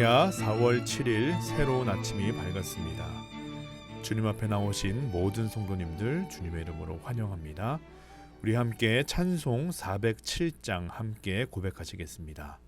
할렐루야. 4월 7일 새로운 아침이 밝았습니다. 주님 앞에 나오신 모든 성도님들 주님의 이름으로 환영합니다. 우리 함께 찬송 407장 함께 고백하시겠습니다.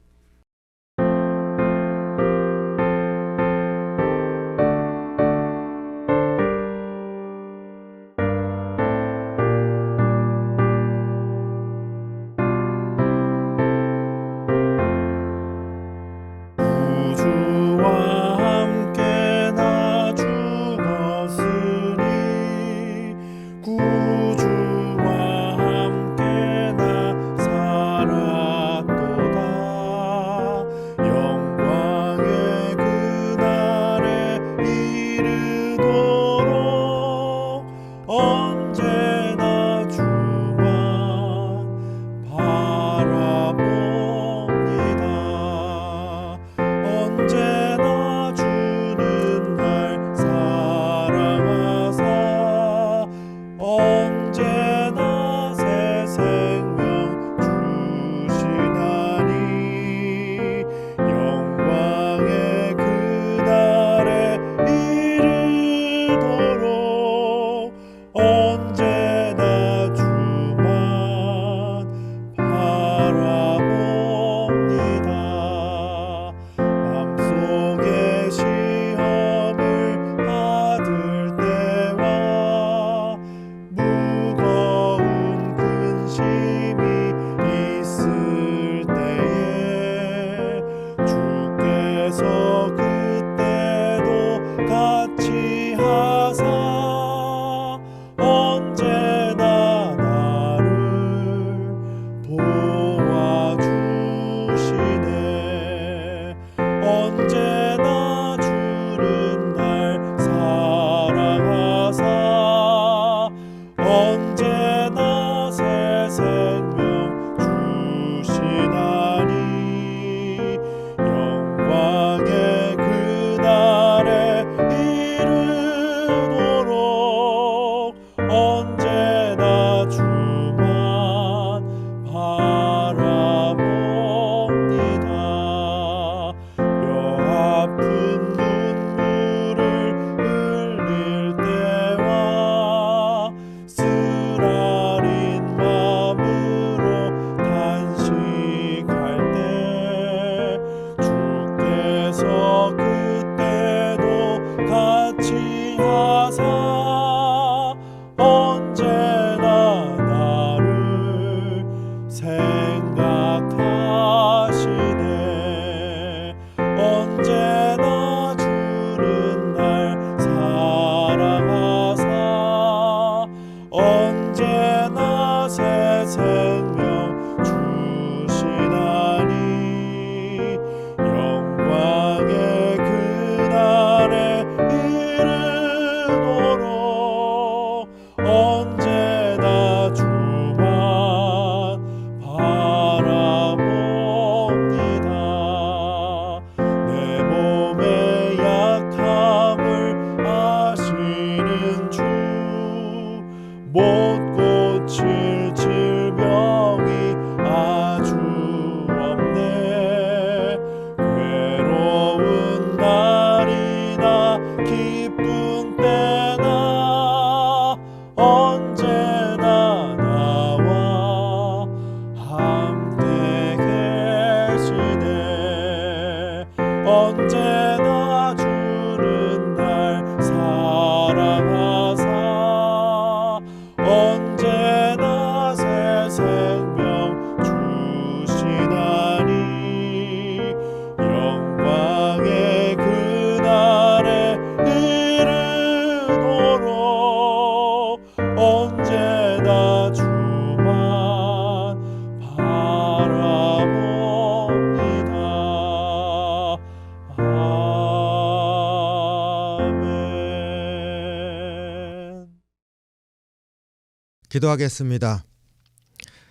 기도하겠습니다.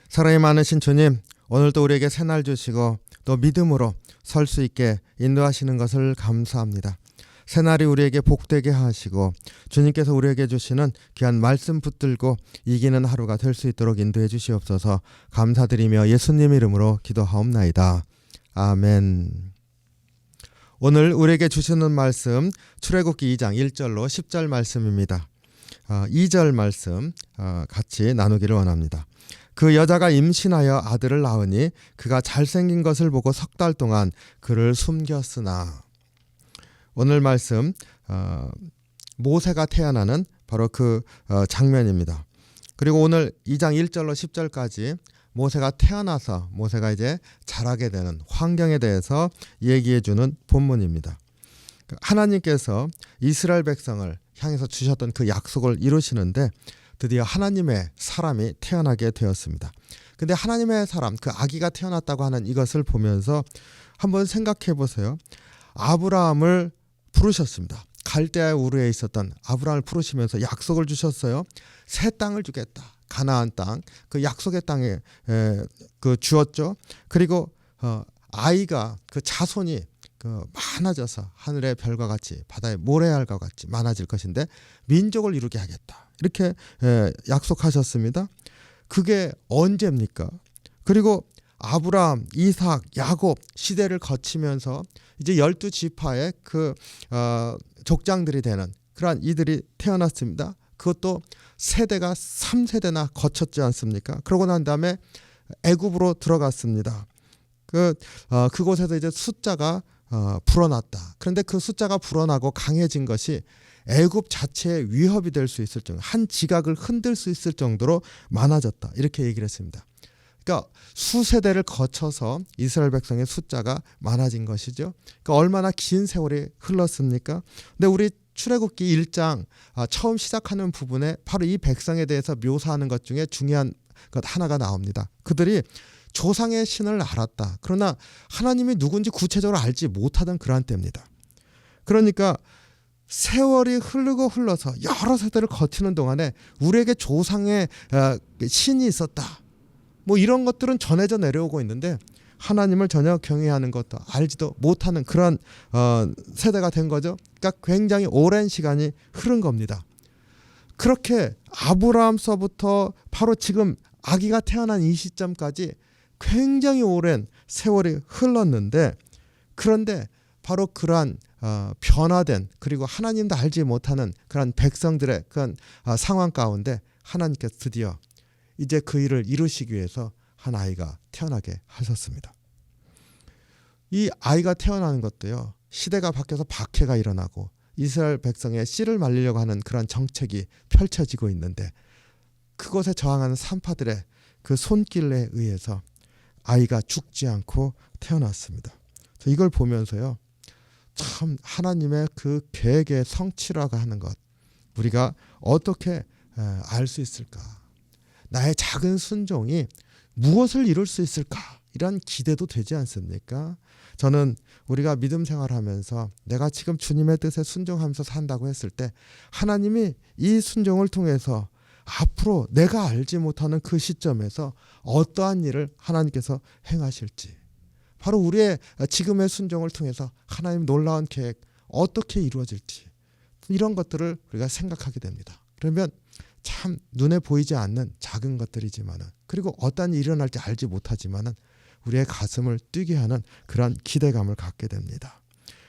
사랑이 많으신 주님, 오늘도 우리에게 새날 주시고 또 믿음으로 설 수 있게 인도하시는 것을 감사합니다. 새날이 우리에게 복되게 하시고 주님께서 우리에게 주시는 귀한 말씀 붙들고 이기는 하루가 될 수 있도록 인도해 주시옵소서. 감사드리며 예수님 이름으로 기도하옵나이다. 아멘. 오늘 우리에게 주시는 말씀 출애굽기 2장 1절로 10절 말씀입니다. 2절 말씀 같이 나누기를 원합니다. 그 여자가 임신하여 아들을 낳으니 그가 잘생긴 것을 보고 석 달 동안 그를 숨겼으나. 오늘 말씀 모세가 태어나는 바로 그 장면입니다. 그리고 오늘 2장 1절로 10절까지 모세가 태어나서 모세가 이제 자라게 되는 환경에 대해서 얘기해 주는 본문입니다. 하나님께서 이스라엘 백성을 향해서 주셨던 그 약속을 이루시는데 드디어 하나님의 사람이 태어나게 되었습니다. 근데 하나님의 사람, 그 아기가 태어났다고 하는 이것을 보면서 한번 생각해 보세요. 아브라함을 부르셨습니다. 갈대아 우르에 있었던 아브라함을 부르시면서 약속을 주셨어요. 새 땅을 주겠다. 가나안 땅, 그 약속의 땅에 그 주었죠. 그리고 아이가 그 자손이 많아져서 하늘의 별과 같이 바다의 모래알과 같이 많아질 것인데 민족을 이루게 하겠다. 이렇게 약속하셨습니다. 그게 언제입니까? 그리고 아브라함, 이삭, 야곱 시대를 거치면서 이제 12지파의 그 족장들이 되는 그러한 이들이 태어났습니다. 그것도 세대가 3세대나 거쳤지 않습니까? 그러고 난 다음에 애굽으로 들어갔습니다. 그곳에서 이제 숫자가 불어났다. 그런데 그 숫자가 불어나고 강해진 것이 애굽 자체의 위협이 될 수 있을 정도, 한 지각을 흔들 수 있을 정도로 많아졌다. 이렇게 얘기를 했습니다. 그러니까 수세대를 거쳐서 이스라엘 백성의 숫자가 많아진 것이죠. 그러니까 얼마나 긴 세월이 흘렀습니까? 근데 우리 출애굽기 1장 처음 시작하는 부분에 바로 이 백성에 대해서 묘사하는 것 중에 중요한 것 하나가 나옵니다. 그들이 조상의 신을 알았다. 그러나 하나님이 누군지 구체적으로 알지 못하던 그러한 때입니다. 그러니까 세월이 흐르고 흘러서 여러 세대를 거치는 동안에 우리에게 조상의 신이 있었다. 뭐 이런 것들은 전해져 내려오고 있는데 하나님을 전혀 경외하는 것도 알지도 못하는 그런 세대가 된 거죠. 그러니까 굉장히 오랜 시간이 흐른 겁니다. 그렇게 아브라함서부터 바로 지금 아기가 태어난 이 시점까지 굉장히 오랜 세월이 흘렀는데, 그런데 바로 그러한 변화된, 그리고 하나님도 알지 못하는 그런 백성들의 그런 상황 가운데 하나님께서 드디어 이제 그 일을 이루시기 위해서 한 아이가 태어나게 하셨습니다. 이 아이가 태어나는 것도요, 시대가 바뀌어서 박해가 일어나고 이스라엘 백성의 씨를 말리려고 하는 그런 정책이 펼쳐지고 있는데, 그것에 저항하는 산파들의 그 손길에 의해서 아이가 죽지 않고 태어났습니다. 이걸 보면서요, 참 하나님의 그 계획의 성취라고 하는 것, 우리가 어떻게 알 수 있을까? 나의 작은 순종이 무엇을 이룰 수 있을까? 이런 기대도 되지 않습니까? 저는 우리가 믿음 생활하면서 내가 지금 주님의 뜻에 순종하면서 산다고 했을 때 하나님이 이 순종을 통해서 앞으로 내가 알지 못하는 그 시점에서 어떠한 일을 하나님께서 행하실지, 바로 우리의 지금의 순종을 통해서 하나님 놀라운 계획 어떻게 이루어질지, 이런 것들을 우리가 생각하게 됩니다. 그러면 참 눈에 보이지 않는 작은 것들이지만은, 그리고 어떤 일이 일어날지 알지 못하지만은 우리의 가슴을 뛰게 하는 그런 기대감을 갖게 됩니다.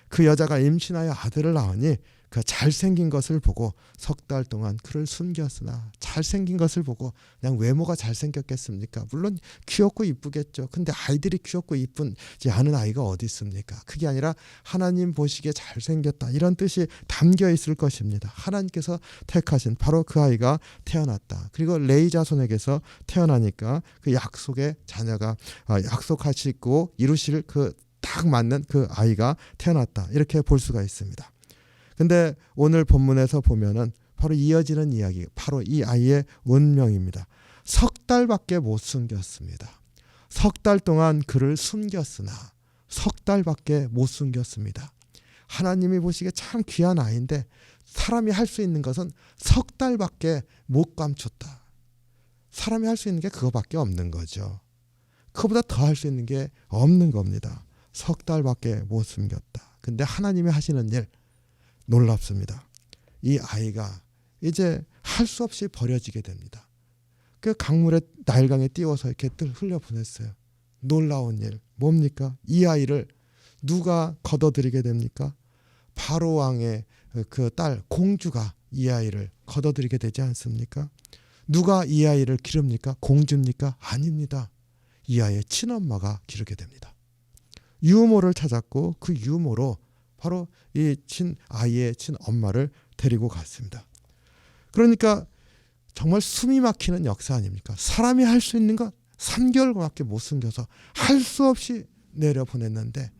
그 여자가 임신하여 아들을 낳으니 그 잘생긴 것을 보고 석 달 동안 그를 숨겼으나, 잘생긴 것을 보고 그냥 외모가 잘생겼겠습니까? 물론 귀엽고 이쁘겠죠. 근데 아이들이 귀엽고 이쁘지 않은 아이가 어디 있습니까? 그게 아니라 하나님 보시기에 잘생겼다, 이런 뜻이 담겨 있을 것입니다. 하나님께서 택하신 바로 그 아이가 태어났다. 그리고 레위 자손에게서 태어나니까 그 약속의 자녀가 약속하시고 이루실 그 딱 맞는 그 아이가 태어났다, 이렇게 볼 수가 있습니다. 근데 오늘 본문에서 보면은 바로 이어지는 이야기, 바로 이 아이의 운명입니다. 석 달밖에 못 숨겼습니다. 석 달 동안 그를 숨겼으나 석 달밖에 못 숨겼습니다. 하나님이 보시기에 참 귀한 아이인데 사람이 할 수 있는 것은 석 달밖에 못 감췄다. 사람이 할 수 있는 게 그거밖에 없는 거죠. 그거보다 더 할 수 있는 게 없는 겁니다. 석 달밖에 못 숨겼다. 근데 하나님이 하시는 일 놀랍습니다. 이 아이가 이제 할 수 없이 버려지게 됩니다. 그 강물에 나일강에 띄워서 이렇게 흘려 보냈어요. 놀라운 일 뭡니까? 이 아이를 누가 거둬들이게 됩니까? 바로 왕의 그 딸 공주가 이 아이를 거둬들이게 되지 않습니까? 누가 이 아이를 기릅니까? 공주입니까? 아닙니다. 이 아이의 친엄마가 기르게 됩니다. 유모를 찾았고 그 유모로 바로 이 아이의 친엄마를 데리고 갔습니다. 그러니까 정말 숨이 막히는 역사 아닙니까? 사람이 할 수 있는 것 3개월밖에 못 숨겨서 할 수 없이 내려보냈는데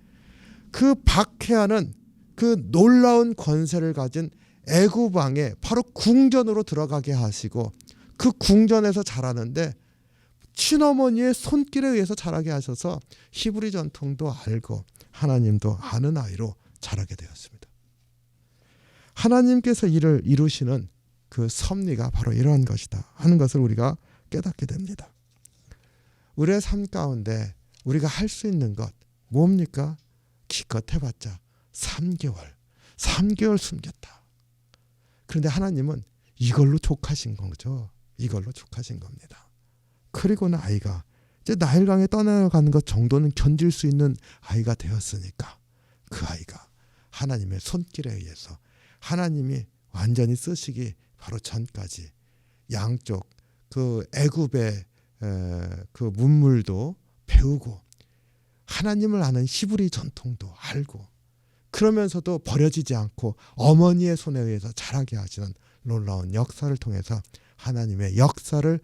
그 박해하는 그 놀라운 권세를 가진 애굽 왕의 바로 궁전으로 들어가게 하시고 그 궁전에서 자라는데 친어머니의 손길에 의해서 자라게 하셔서 히브리 전통도 알고 하나님도 아는 아이로 자라게 되었습니다. 하나님께서 이를 이루시는 그 섭리가 바로 이러한 것이다 하는 것을 우리가 깨닫게 됩니다. 우리의 삶 가운데 우리가 할 수 있는 것 뭡니까? 기껏 해봤자 3개월 숨겼다. 그런데 하나님은 이걸로 족하신 거죠. 이걸로 족하신 겁니다. 그리고는 아이가 이제 나일강에 떠나가는 것 정도는 견딜 수 있는 아이가 되었으니까 그 아이가 하나님의 손길에 의해서 하나님이 완전히 쓰시기 바로 전까지 양쪽 그 애굽의 그 문물도 배우고 하나님을 아는 히브리 전통도 알고 그러면서도 버려지지 않고 어머니의 손에 의해서 자라게 하시는 놀라운 역사를 통해서 하나님의 역사를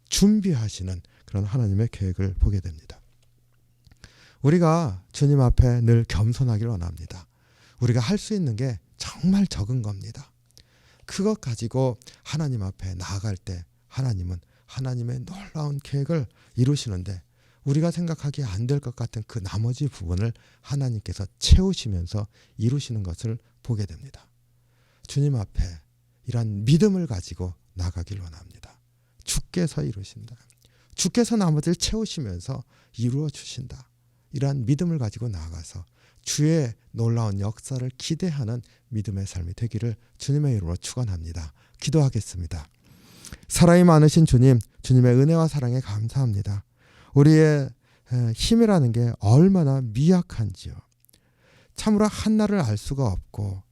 준비하시는 그런 하나님의 계획을 보게 됩니다. 우리가 주님 앞에 늘 겸손하길 원합니다. 우리가 할 수 있는 게 정말 적은 겁니다. 그것 가지고 하나님 앞에 나아갈 때 하나님은 하나님의 놀라운 계획을 이루시는데 우리가 생각하기에 안 될 것 같은 그 나머지 부분을 하나님께서 채우시면서 이루시는 것을 보게 됩니다. 주님 앞에 이러한 믿음을 가지고 나가길 원합니다. 주께서 이루신다. 주께서 나머지를 채우시면서 이루어 주신다. 이러한 믿음을 가지고 나아가서 주의 놀라운 역사를 기대하는 믿음의 삶이 되기를 주님의 이름으로 축원합니다. 기도하겠습니다. 사랑이 많으신 주님, 주님의 은혜와 사랑에 감사합니다. 우리의 힘이라는 게 얼마나 미약한지요. 참으로 한나를 알 수가 없고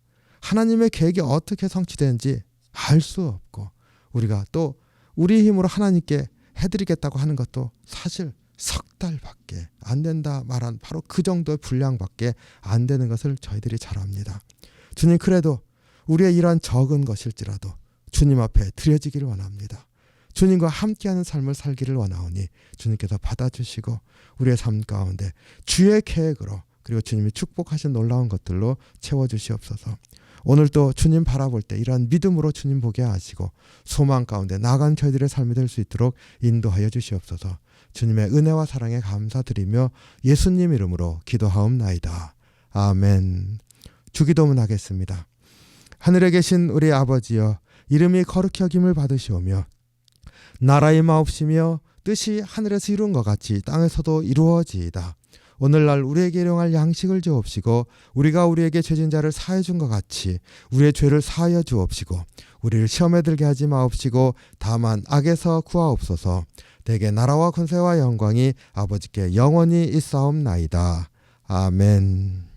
하나님의 계획이 어떻게 성취되는지 알 수 없고 우리가 또 우리 힘으로 하나님께 해드리겠다고 하는 것도 사실 석 달밖에 안 된다 말한 바로 그 정도의 분량밖에 안 되는 것을 저희들이 잘 압니다. 주님, 그래도 우리의 이러한 적은 것일지라도 주님 앞에 드려지기를 원합니다. 주님과 함께하는 삶을 살기를 원하오니 주님께서 받아주시고 우리의 삶 가운데 주의 계획으로 그리고 주님이 축복하신 놀라운 것들로 채워주시옵소서. 오늘도 주님 바라볼 때 이러한 믿음으로 주님 보게 하시고 소망 가운데 나아간 저희들의 삶이 될 수 있도록 인도하여 주시옵소서. 주님의 은혜와 사랑에 감사드리며 예수님 이름으로 기도하옵나이다. 아멘. 주기도문 하겠습니다. 하늘에 계신 우리 아버지여, 이름이 거룩히 여김을 받으시오며 나라의 마옵시며 뜻이 하늘에서 이룬 것 같이 땅에서도 이루어지이다. 오늘날 우리에게 일용할 양식을 주옵시고 우리가 우리에게 죄진 자를 사하여 준 것 같이 우리의 죄를 사하여 주옵시고 우리를 시험에 들게 하지 마옵시고 다만 악에서 구하옵소서. 대개 나라와 권세와 영광이 아버지께 영원히 있사옵나이다. 아멘.